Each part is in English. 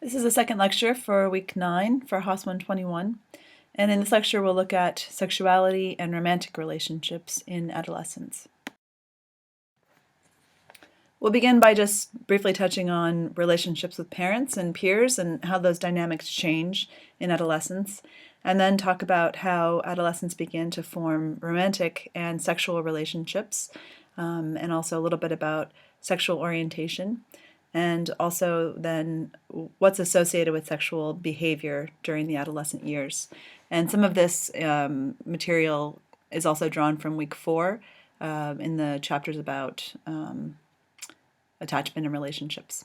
This is the second lecture for week 9 for Haas 121, and in this lecture we'll look at sexuality and romantic relationships in adolescence. We'll begin by just briefly touching on relationships with parents and peers and how those dynamics change in adolescence, and then talk about how adolescents begin to form romantic and sexual relationships, and also a little bit about sexual orientation, and also then what's associated with sexual behavior during the adolescent years. And some of this material is also drawn from week 4 in the chapters about attachment and relationships.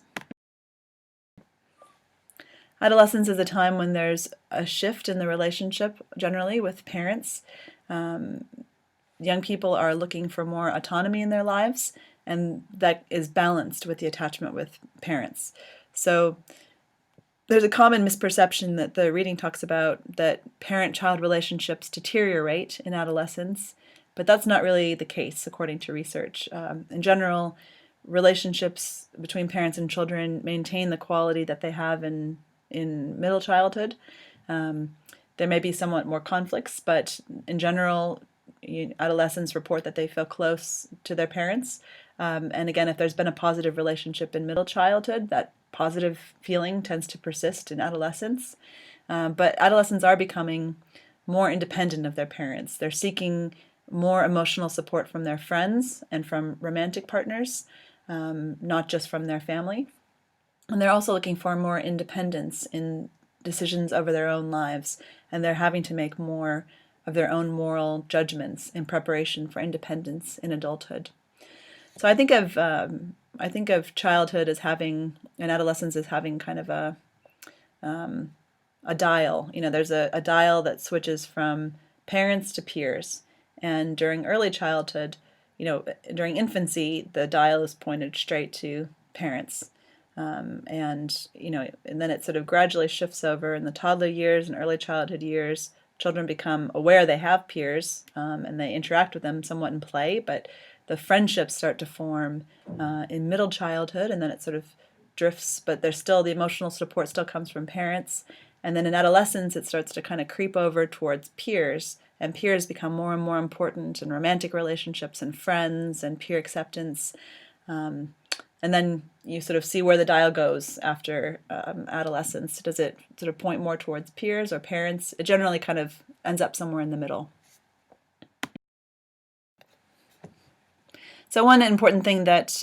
Adolescence is a time when there's a shift in the relationship generally with parents. Young people are looking for more autonomy in their lives, and that is balanced with the attachment with parents. So there's a common misperception that the reading talks about that parent-child relationships deteriorate in adolescence, but that's not really the case according to research. In general, relationships between parents and children maintain the quality that they have in middle childhood. There may be somewhat more conflicts, but in general, adolescents report that they feel close to their parents. And again, if there's been a positive relationship in middle childhood, that positive feeling tends to persist in adolescence. But adolescents are becoming more independent of their parents. They're seeking more emotional support from their friends and from romantic partners, not just from their family. And they're also looking for more independence in decisions over their own lives, and they're having to make more of their own moral judgments in preparation for independence in adulthood. So I think of childhood as having, and adolescence as having kind of a dial. There's a dial that switches from parents to peers, and during early childhood, during infancy, the dial is pointed straight to parents. And then it sort of gradually shifts over in the toddler years and early childhood years. Children become aware they have peers, and they interact with them somewhat in play, but the friendships start to form in middle childhood, and then it sort of drifts, but there's still the emotional support still comes from parents. And then in adolescence, it starts to kind of creep over towards peers, and peers become more and more important in romantic relationships and friends and peer acceptance. And then you sort of see where the dial goes after adolescence. Does it sort of point more towards peers or parents? It generally kind of ends up somewhere in the middle. So one important thing that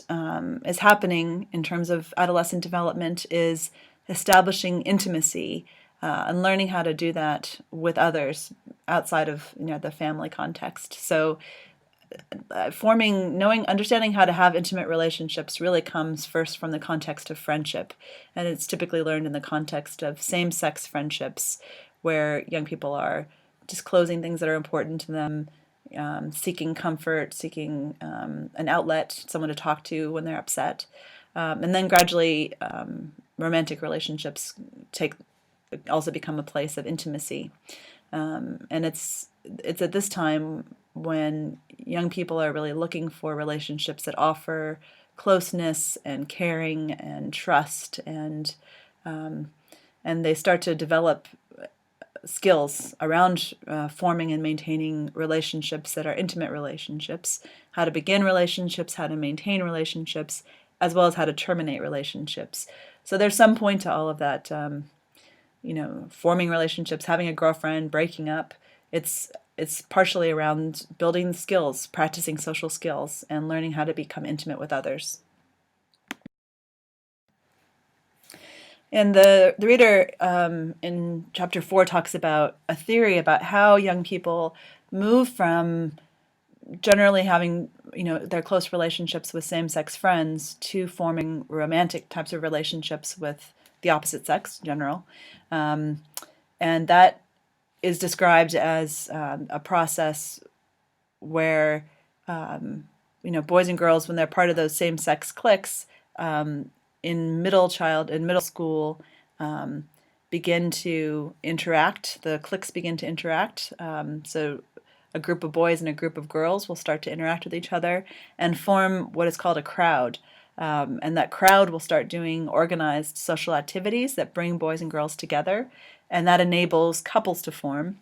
is happening in terms of adolescent development is establishing intimacy and learning how to do that with others outside of the family context. So understanding how to have intimate relationships really comes first from the context of friendship, and it's typically learned in the context of same-sex friendships, where young people are disclosing things that are important to them, seeking comfort, seeking an outlet, someone to talk to when they're upset, and then gradually romantic relationships also become a place of intimacy, and it's at this time when young people are really looking for relationships that offer closeness and caring and trust, and they start to develop skills around forming and maintaining relationships that are intimate relationships, how to begin relationships, how to maintain relationships, as well as how to terminate relationships. So there's some point to all of that, forming relationships, having a girlfriend, breaking up. It's partially around building skills, practicing social skills, and learning how to become intimate with others. And the reader in chapter 4 talks about a theory about how young people move from generally having their close relationships with same-sex friends to forming romantic types of relationships with the opposite sex in general. And that is described as a process where boys and girls, when they're part of those same-sex cliques, in middle school, begin to interact. The cliques begin to interact. So a group of boys and a group of girls will start to interact with each other and form what is called a crowd. And that crowd will start doing organized social activities that bring boys and girls together, and that enables couples to form.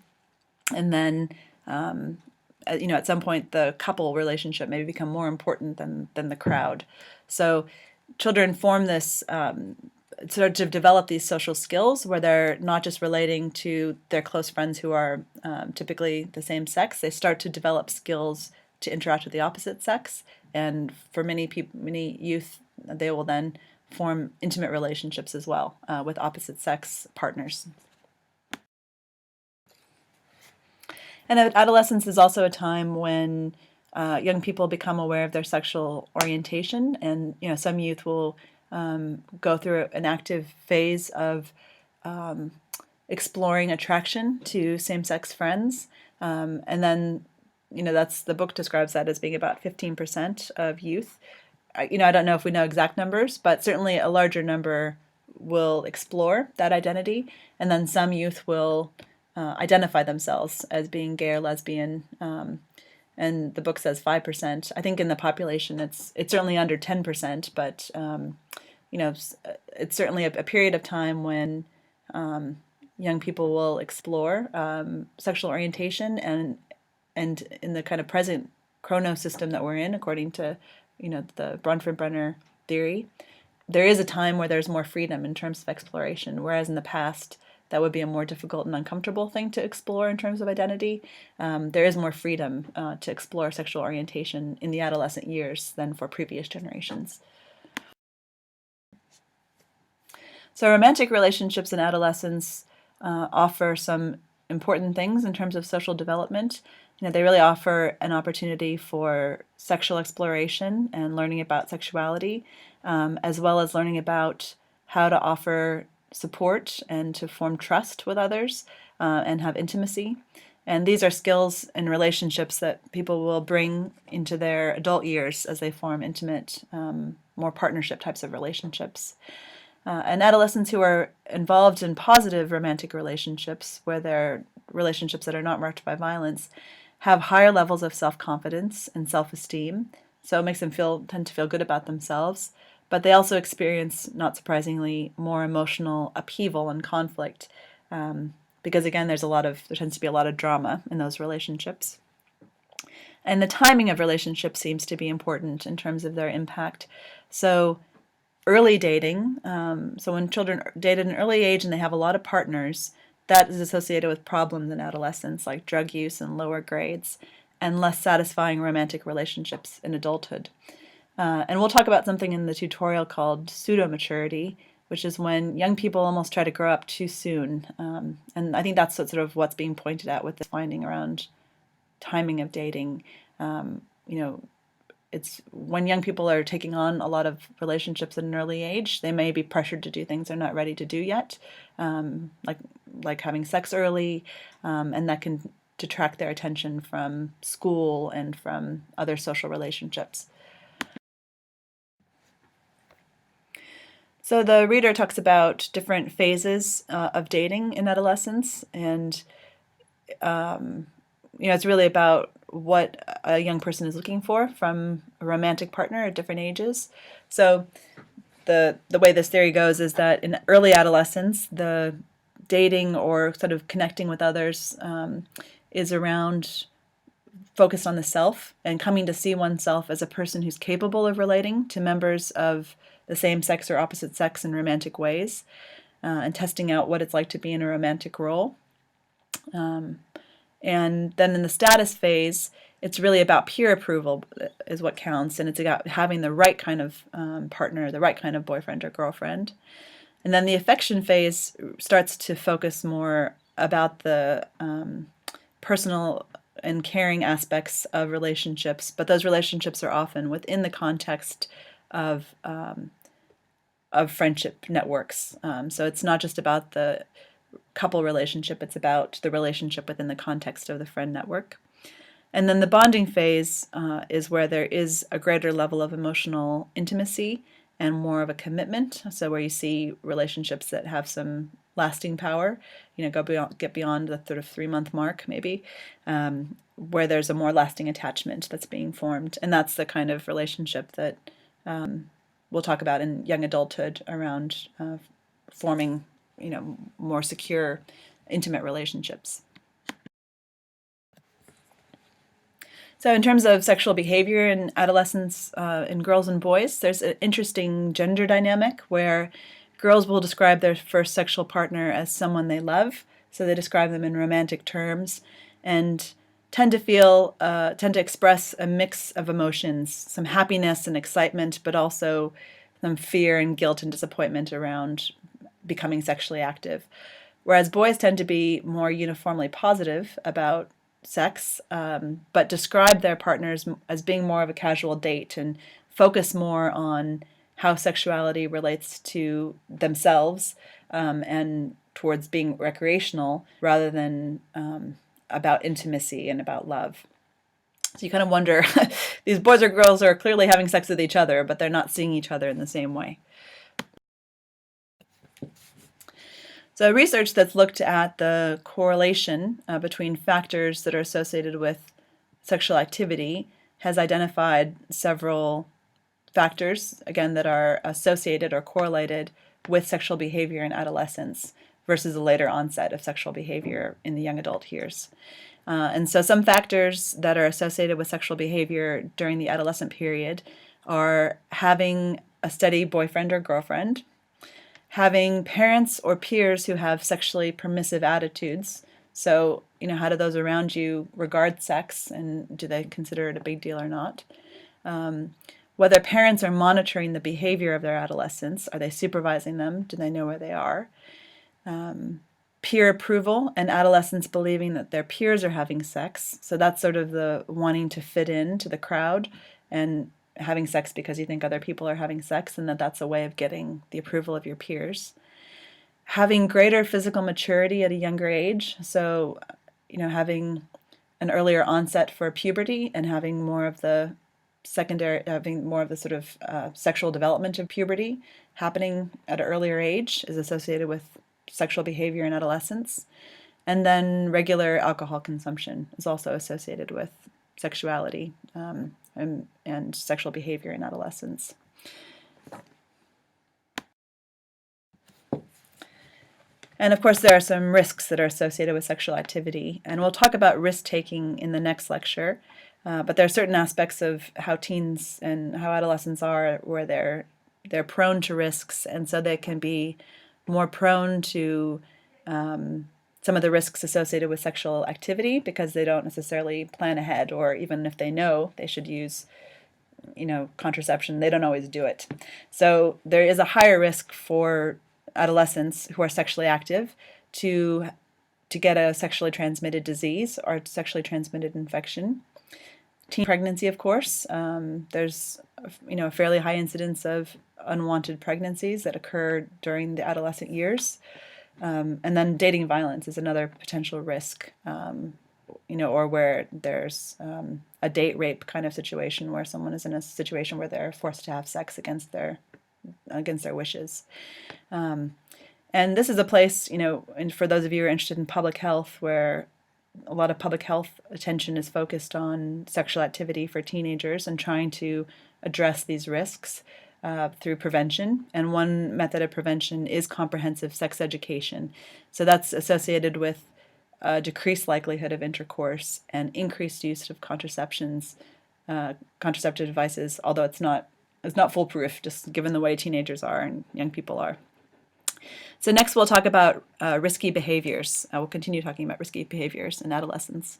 And then, at some point, the couple relationship may become more important than the crowd. So children form this sort of develop these social skills where they're not just relating to their close friends who are typically the same sex. They start to develop skills to interact with the opposite sex, and for many people, many youth, they will then form intimate relationships as well with opposite sex partners. And adolescence is also a time when young people become aware of their sexual orientation, and some youth will go through an active phase of exploring attraction to same-sex friends, and then that's the book describes that as being about 15% of youth. I don't know if we know exact numbers, but certainly a larger number will explore that identity, and then some youth will identify themselves as being gay or lesbian. And the book says 5%. I think in the population, it's certainly under 10%, but it's certainly a period of time when young people will explore sexual orientation, and in the kind of present chrono system that we're in, according to the Bronfenbrenner theory, there is a time where there's more freedom in terms of exploration, whereas in the past that would be a more difficult and uncomfortable thing to explore in terms of identity. There is more freedom to explore sexual orientation in the adolescent years than for previous generations. So romantic relationships in adolescence offer some important things in terms of social development. They really offer an opportunity for sexual exploration and learning about sexuality, as well as learning about how to offer support and to form trust with others and have intimacy. And these are skills and relationships that people will bring into their adult years as they form intimate, more partnership types of relationships. And adolescents who are involved in positive romantic relationships, where they're relationships that are not marked by violence, have higher levels of self-confidence and self-esteem. So it makes them tend to feel good about themselves. But they also experience, not surprisingly, more emotional upheaval and conflict, because again, there tends to be a lot of drama in those relationships. And the timing of relationships seems to be important in terms of their impact. So early dating, so when children date at an early age and they have a lot of partners, that is associated with problems in adolescence, like drug use and lower grades, and less satisfying romantic relationships in adulthood. And we'll talk about something in the tutorial called pseudo-maturity, which is when young people almost try to grow up too soon. And I think that's sort of what's being pointed at with this finding around timing of dating. It's when young people are taking on a lot of relationships at an early age, they may be pressured to do things they're not ready to do yet, like having sex early, and that can detract their attention from school and from other social relationships. So the reader talks about different phases of dating in adolescence, and it's really about what a young person is looking for from a romantic partner at different ages. So the way this theory goes is that in early adolescence, the dating or sort of connecting with others is around focused on the self and coming to see oneself as a person who's capable of relating to members of the same sex or opposite sex in romantic ways, and testing out what it's like to be in a romantic role. And then in the status phase, it's really about peer approval is what counts, and it's about having the right kind of partner, the right kind of boyfriend or girlfriend. And then the affection phase starts to focus more about the personal and caring aspects of relationships, but those relationships are often within the context of friendship networks. So it's not just about the couple relationship, it's about the relationship within the context of the friend network. And then the bonding phase is where there is a greater level of emotional intimacy and more of a commitment. So where you see relationships that have some lasting power, get beyond the sort of 3-month mark maybe, where there's a more lasting attachment that's being formed. And that's the kind of relationship that we'll talk about in young adulthood around forming, more secure, intimate relationships. So in terms of sexual behavior in adolescence, in girls and boys, there's an interesting gender dynamic where girls will describe their first sexual partner as someone they love. So they describe them in romantic terms and tend to express a mix of emotions, some happiness and excitement, but also some fear and guilt and disappointment around becoming sexually active. Whereas boys tend to be more uniformly positive about sex, but describe their partners as being more of a casual date and focus more on how sexuality relates to themselves, and towards being recreational rather than about intimacy and about love. So you kind of wonder, these boys or girls are clearly having sex with each other, but they're not seeing each other in the same way. So research that's looked at the correlation between factors that are associated with sexual activity has identified several factors, again, that are associated or correlated with sexual behavior in adolescence versus a later onset of sexual behavior in the young adult years. And so some factors that are associated with sexual behavior during the adolescent period are having a steady boyfriend or girlfriend, having parents or peers who have sexually permissive attitudes. So, how do those around you regard sex, and do they consider it a big deal or not? Whether parents are monitoring the behavior of their adolescents. Are they supervising them? Do they know where they are? Peer approval, and adolescents believing that their peers are having sex. So that's sort of the wanting to fit in to the crowd and having sex because you think other people are having sex, and that's a way of getting the approval of your peers. Having greater physical maturity at a younger age. So, having an earlier onset for puberty and having more of the sort of sexual development of puberty happening at an earlier age is associated with sexual behavior in adolescence. And then regular alcohol consumption is also associated with sexuality and sexual behavior in adolescence. And of course, there are some risks that are associated with sexual activity. And we'll talk about risk-taking in the next lecture. But there are certain aspects of how teens and how adolescents are where they're prone to risks, and so they can be more prone to some of the risks associated with sexual activity because they don't necessarily plan ahead, or even if they know they should use contraception, they don't always do it. So there is a higher risk for adolescents who are sexually active to get a sexually transmitted disease or sexually transmitted infection. Teen pregnancy, of course. There's a fairly high incidence of unwanted pregnancies that occur during the adolescent years. And then dating violence is another potential risk, or where there's a date rape kind of situation where someone is in a situation where they're forced to have sex against their wishes. And this is a place, and for those of you who are interested in public health, where a lot of public health attention is focused on sexual activity for teenagers and trying to address these risks through prevention. And one method of prevention is comprehensive sex education. So that's associated with decreased likelihood of intercourse and increased use of contraceptive devices, although it's not foolproof, just given the way teenagers are and young people are. So next we'll talk about risky behaviors. We'll continue talking about risky behaviors in adolescence.